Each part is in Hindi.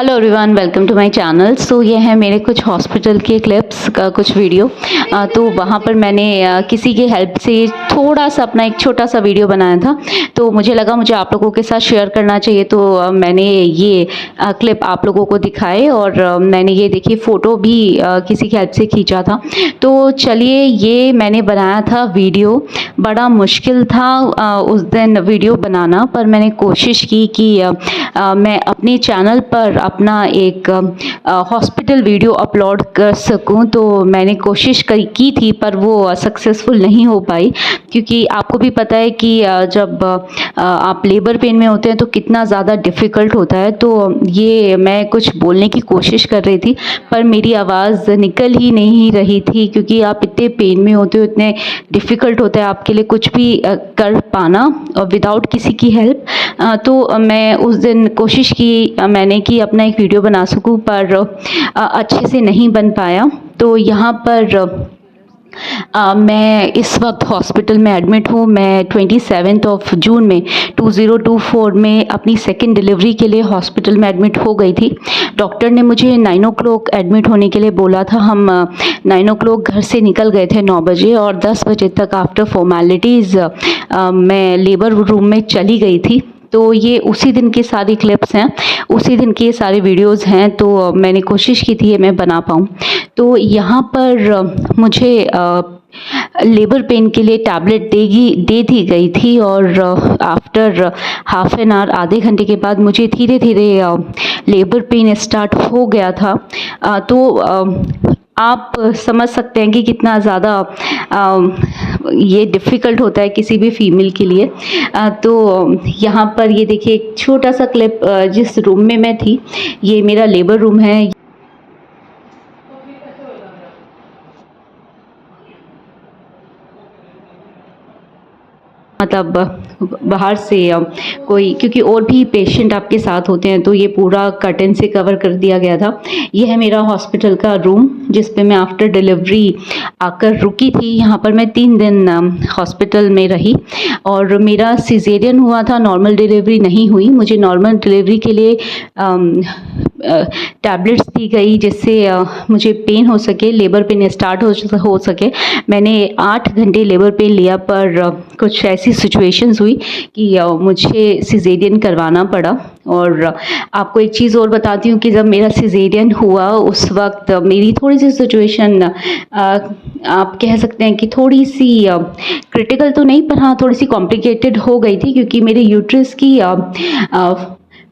Hello everyone, welcome to my channel. So ये है मेरे कुछ हॉस्पिटल के क्लिप्स का कुछ वीडियो। तो वहाँ पर मैंने किसी के हेल्प से थोड़ा सा अपना एक छोटा सा वीडियो बनाया था। तो मुझे लगा मुझे आप लोगों के साथ शेयर करना चाहिए, तो मैंने ये क्लिप आप लोगों को दिखाए। और मैंने ये देखिए फ़ोटो भी किसी की हेल्प से खींचा था। तो चलिए, ये मैंने बनाया था वीडियो। बड़ा मुश्किल था उस दिन वीडियो बनाना, पर मैंने कोशिश की कि मैं अपने चैनल पर अपना एक हॉस्पिटल वीडियो अपलोड कर सकूं। तो मैंने कोशिश की थी, पर वो सक्सेसफुल नहीं हो पाई, क्योंकि आपको भी पता है कि जब आप लेबर पेन में होते हैं तो कितना ज़्यादा डिफ़िकल्ट होता है। तो ये मैं कुछ बोलने की कोशिश कर रही थी, पर मेरी आवाज़ निकल ही नहीं रही थी, क्योंकि आप इतने पेन में होते हो, इतने डिफ़िकल्ट होता है आपके लिए कुछ भी कर पाना विदाउट किसी की हेल्प। तो मैं उस दिन कोशिश की मैंने कि अपना एक वीडियो बना सकूं, पर अच्छे से नहीं बन पाया। तो यहाँ पर मैं इस वक्त हॉस्पिटल में एडमिट हूँ। मैं 27 जून में 2024 में अपनी सेकेंड डिलीवरी के लिए हॉस्पिटल में एडमिट हो गई थी। डॉक्टर ने मुझे 9 o'clock एडमिट होने के लिए बोला था। हम 9 o'clock घर से निकल गए थे 9 बजे, और 10 बजे तक आफ्टर फॉर्मेलिटीज़ मैं लेबर रूम में चली गई थी। तो ये उसी दिन की सारी क्लिप्स हैं, उसी दिन की ये सारे वीडियोज़ हैं। तो मैंने कोशिश की थी ये मैं बना पाऊँ। तो यहाँ पर मुझे लेबर पेन के लिए टैबलेट दे दी गई थी, और आफ्टर हाफ एन आवर, आधे घंटे के बाद मुझे धीरे धीरे लेबर पेन स्टार्ट हो गया था। तो आप समझ सकते हैं कि कितना ज़्यादा ये डिफ़िकल्ट होता है किसी भी फीमेल के लिए। तो यहाँ पर ये देखिए एक छोटा सा क्लिप, जिस रूम में मैं थी, ये मेरा लेबर रूम है। मतलब बाहर से कोई, क्योंकि और भी पेशेंट आपके साथ होते हैं, तो ये पूरा कर्टन से कवर कर दिया गया था। ये है मेरा हॉस्पिटल का रूम, जिस पे मैं आफ्टर डिलीवरी आकर रुकी थी। यहाँ पर मैं 3 दिन हॉस्पिटल में रही, और मेरा सिजेरियन हुआ था, नॉर्मल डिलीवरी नहीं हुई। मुझे नॉर्मल डिलीवरी के लिए टैबलेट्स दी गई, जिससे मुझे पेन हो सके, लेबर पेन स्टार्ट हो सके। मैंने 8 घंटे लेबर पेन लिया, पर कुछ ऐसी सिचुएशंस हुई कि मुझे सिजेरियन करवाना पड़ा। और आपको एक चीज़ और बताती हूँ कि जब मेरा सिजेरियन हुआ उस वक्त मेरी थोड़ी सी सिचुएशन, आप कह सकते हैं कि थोड़ी सी क्रिटिकल तो नहीं, पर हाँ थोड़ी सी कॉम्प्लिकेटेड हो गई थी, क्योंकि मेरे यूट्रस की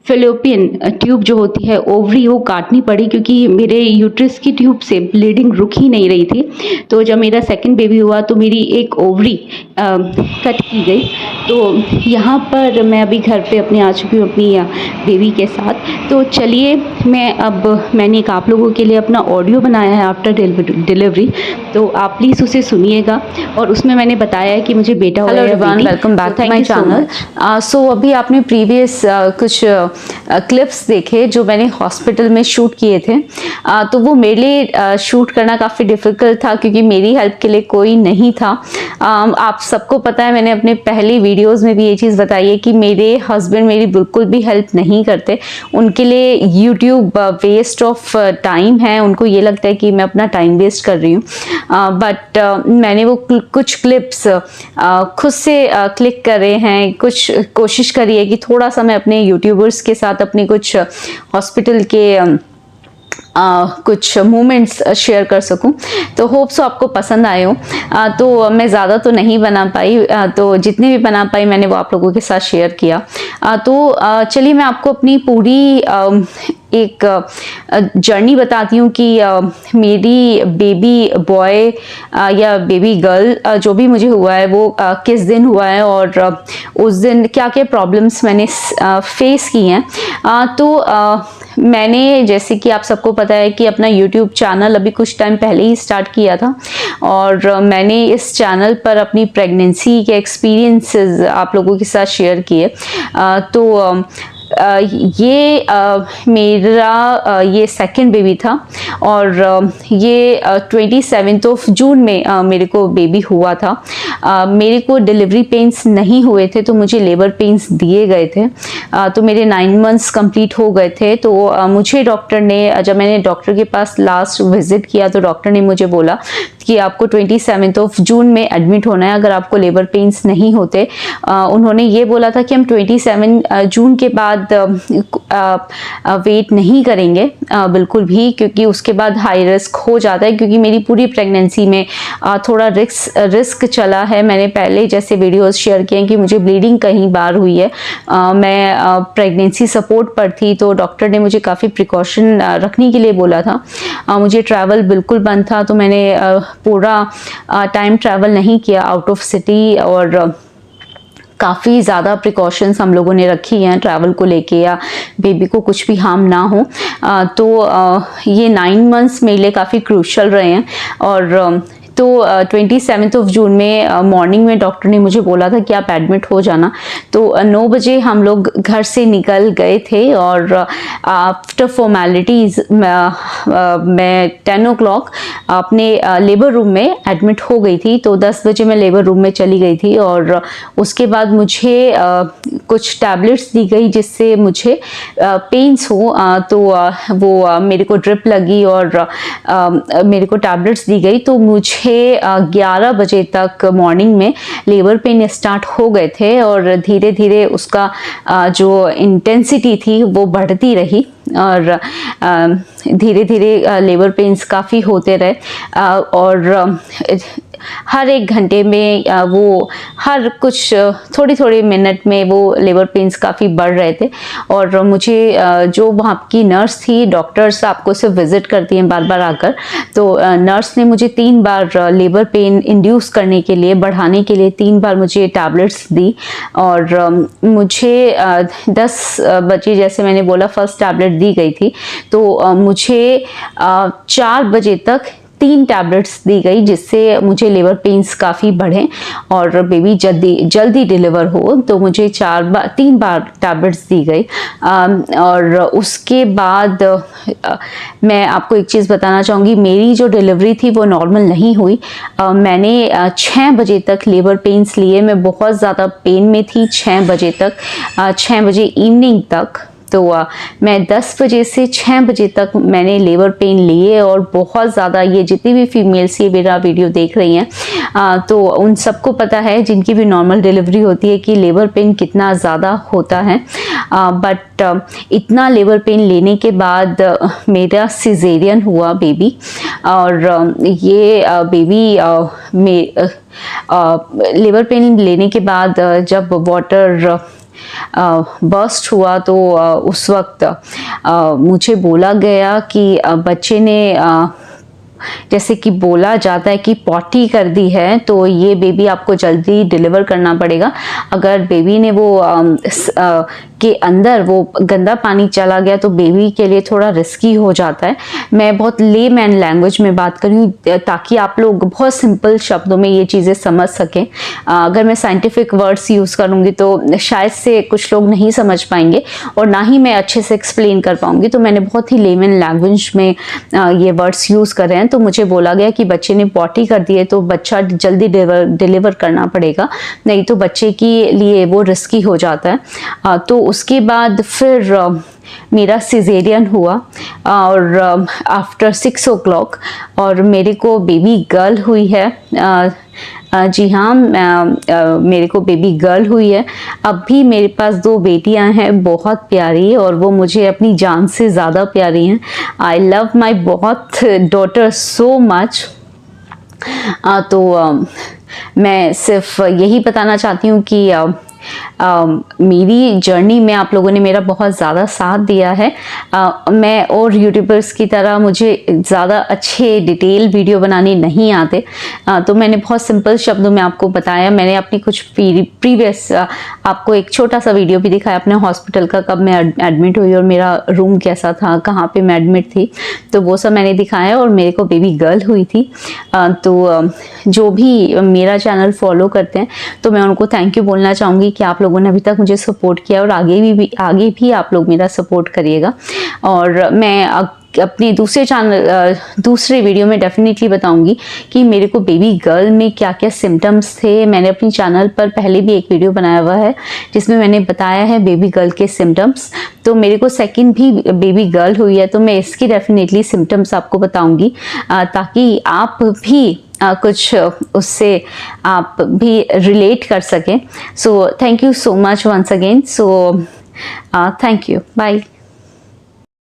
फेलोपियन ट्यूब जो होती है, ओवरी, वो काटनी पड़ी, क्योंकि मेरे यूट्रस की ट्यूब से ब्लीडिंग रुक ही नहीं रही थी। तो जब मेरा सेकंड बेबी हुआ तो मेरी एक ओवरी कट की गई। तो यहाँ पर मैं अभी घर पे अपने आ चुकी हूँ अपनी बेबी के साथ। तो चलिए, मैंने एक आप लोगों के लिए अपना ऑडियो बनाया है आफ्टर डिलीवरी, तो आप प्लीज़ उसे सुनिएगा। और उसमें मैंने बताया है कि मुझे बेटा हुआ है। Hello everyone, welcome back to my channel. So अभी आपने प्रीवियस कुछ क्लिप्स देखे जो मैंने हॉस्पिटल में शूट किए थे। तो वो मेरे लिए शूट करना काफ़ी डिफ़िकल्ट था, क्योंकि मेरी हेल्प के लिए कोई नहीं था। आप सबको पता है, मैंने अपने पहले वीडियोस में भी ये चीज़ बताई है कि मेरे हस्बैंड मेरी बिल्कुल भी हेल्प नहीं करते। उनके लिए यूट्यूब वेस्ट ऑफ टाइम है, उनको ये लगता है कि मैं अपना टाइम वेस्ट कर रही हूँ। बट मैंने वो कुछ क्लिप्स खुद से क्लिक करे हैं, कुछ कोशिश करी है कि थोड़ा सा मैं अपने यूट्यूबर्स के साथ अपनी कुछ हॉस्पिटल के कुछ मोमेंट्स शेयर कर सकूं। तो होप सो आपको पसंद आए हो। तो मैं ज़्यादा तो नहीं बना पाई, तो जितने भी बना पाई मैंने वो आप लोगों के साथ शेयर किया। तो चलिए, मैं आपको अपनी पूरी एक जर्नी बताती हूँ कि मेरी बेबी बॉय या बेबी गर्ल जो भी मुझे हुआ है वो किस दिन हुआ है, और उस दिन क्या क्या प्रॉब्लम्स मैंने फेस की हैं। तो मैंने, जैसे कि आप सबको पता है कि अपना YouTube चैनल अभी कुछ टाइम पहले ही स्टार्ट किया था, और मैंने इस चैनल पर अपनी प्रेगनेंसी के एक्सपीरियंसेस आप लोगों के साथ शेयर किए। तो ये मेरा ये सेकंड बेबी था और ये 27 जून में मेरे को बेबी हुआ था। मेरे को डिलीवरी पेन्स नहीं हुए थे तो मुझे लेबर पेन्स दिए गए थे। तो मेरे 9 मंथ्स कंप्लीट हो गए थे। तो मुझे डॉक्टर ने, जब मैंने डॉक्टर के पास लास्ट विजिट किया तो डॉक्टर ने मुझे बोला कि आपको 27 जून में एडमिट होना है अगर आपको लेबर पेन्स नहीं होते। उन्होंने ये बोला था कि हम 27 जून के बाद वेट नहीं करेंगे बिल्कुल भी, क्योंकि उसके बाद हाई रिस्क हो जाता है। क्योंकि मेरी पूरी प्रेगनेंसी में थोड़ा रिस्क चला है। मैंने पहले जैसे वीडियोस शेयर किए हैं कि मुझे ब्लीडिंग कई बार हुई है। मैं प्रेगनेंसी सपोर्ट पर थी तो डॉक्टर ने मुझे काफ़ी प्रिकॉशन रखने के लिए बोला था। मुझे ट्रैवल बिल्कुल बंद था तो मैंने पूरा टाइम ट्रैवल नहीं किया आउट ऑफ सिटी और काफ़ी ज़्यादा प्रिकॉशंस हम लोगों ने रखी हैं ट्रैवल को लेके या बेबी को कुछ भी हार्म ना हो। तो ये 9 मंथ्स मेरे लिए काफ़ी क्रूशल रहे हैं। और तो 27 जून में मॉर्निंग में डॉक्टर ने मुझे बोला था कि आप एडमिट हो जाना। तो 9 बजे हम लोग घर से निकल गए थे और आफ्टर फॉर्मेलिटीज़ मैं 10 o'clock अपने लेबर रूम में एडमिट हो गई थी। तो 10 बजे मैं लेबर रूम में चली गई थी और उसके बाद मुझे कुछ टैबलेट्स दी गई जिससे मुझे पेन्स हो। तो वो मेरे को ड्रिप लगी और मेरे को टैबलेट्स दी गई। तो मुझे 11 बजे तक मॉर्निंग में लेबर पेन स्टार्ट हो गए थे और धीरे धीरे उसका जो इंटेंसिटी थी वो बढ़ती रही और धीरे धीरे लेबर पेन्स काफ़ी होते रहे। और हर एक घंटे में वो हर कुछ थोड़ी मिनट में वो लेबर पेन्स काफ़ी बढ़ रहे थे। और मुझे जो वहाँ की नर्स थी, डॉक्टर्स आपको सिर्फ विज़िट करती हैं बार बार आकर, तो नर्स ने मुझे 3 बार लेबर पेन इंड्यूस करने के लिए, बढ़ाने के लिए 3 बार मुझे टैबलेट्स दी। और मुझे 10 बजे जैसे मैंने बोला फर्स्ट टैबलेट दी गई थी। तो मुझे 4 बजे तक 3 टैबलेट्स दी गई जिससे मुझे लेबर पेन्स काफ़ी बढ़े और बेबी जल्दी डिलीवर हो। तो मुझे 3 बार टैबलेट्स दी गई। और उसके बाद मैं आपको एक चीज़ बताना चाहूँगी, मेरी जो डिलीवरी थी वो नॉर्मल नहीं हुई। मैंने 6 बजे तक लेबर पेन्स लिए। मैं बहुत ज़्यादा पेन में थी 6 बजे तक, 6 बजे इवनिंग तक। तो मैं 10 बजे से 6 बजे तक मैंने लेबर पेन लिए और बहुत ज़्यादा, ये जितनी भी फीमेल्स ये मेरा वीडियो देख रही हैं तो उन सबको पता है जिनकी भी नॉर्मल डिलीवरी होती है कि लेबर पेन कितना ज़्यादा होता है। बट इतना लेबर पेन लेने के बाद मेरा सिजेरियन हुआ बेबी। और ये बेबी लेबर पेन लेने के बाद जब वाटर बर्स्ट हुआ तो उस वक्त मुझे बोला गया कि बच्चे ने जैसे कि बोला जाता है कि पॉटी कर दी है तो ये बेबी आपको जल्दी डिलीवर करना पड़ेगा। अगर बेबी ने वो के अंदर वो गंदा पानी चला गया तो बेबी के लिए थोड़ा रिस्की हो जाता है। मैं बहुत लेमैन लैंग्वेज में बात करूँ ताकि आप लोग बहुत सिंपल शब्दों में ये चीज़ें समझ सकें। अगर मैं साइंटिफिक वर्ड्स यूज़ करूँगी तो शायद से कुछ लोग नहीं समझ पाएंगे और ना ही मैं अच्छे से एक्सप्लेन कर पाऊँगी। तो मैंने बहुत ही लेमैन लैंग्वेज में ये वर्ड्स यूज़ कर रहे हैं। तो मुझे बोला गया कि बच्चे ने पॉटी कर दी है तो बच्चा जल्दी डिलीवर करना पड़ेगा, नहीं तो बच्चे के लिए वो रिस्की हो जाता है। तो उसके बाद फिर मेरा सिजेरियन हुआ और आफ्टर 6 o'clock और मेरे को बेबी गर्ल हुई है। जी हाँ, मेरे को बेबी गर्ल हुई है। अब भी मेरे पास 2 बेटियां हैं बहुत प्यारी और वो मुझे अपनी जान से ज़्यादा प्यारी हैं। आई लव माई बहुत डॉटर सो मच। तो मैं सिर्फ यही बताना चाहती हूँ कि मेरी जर्नी में आप लोगों ने मेरा बहुत ज़्यादा साथ दिया है। मैं और यूट्यूबर्स की तरह मुझे ज़्यादा अच्छे डिटेल वीडियो बनाने नहीं आते। तो मैंने बहुत सिंपल शब्दों में आपको बताया। मैंने अपनी कुछ प्रीवियस आपको एक छोटा सा वीडियो भी दिखाया अपने हॉस्पिटल का, कब मैं एडमिट हुई और मेरा रूम कैसा था, कहाँ पे मैं एडमिट थी, तो वो सब मैंने दिखाया। और मेरे को बेबी गर्ल हुई थी। तो जो भी मेरा चैनल फॉलो करते हैं तो मैं उनको थैंक यू बोलना चाहूँगी चाहूँगी कि आप लोगों ने अभी तक मुझे सपोर्ट किया और आगे भी आप लोग मेरा सपोर्ट करिएगा। और मैं अपने दूसरे वीडियो में डेफिनेटली बताऊंगी कि मेरे को बेबी गर्ल में क्या क्या सिम्टम्स थे। मैंने अपनी चैनल पर पहले भी एक वीडियो बनाया हुआ है जिसमें मैंने बताया है बेबी गर्ल के सिम्टम्स। तो मेरे को सेकंड भी बेबी गर्ल हुई है, तो मैं इसकी डेफिनेटली सिम्टम्स आपको बताऊंगी ताकि आप भी कुछ उससे आप भी रिलेट कर सकें। So thank you so much once again. So thank you, bye.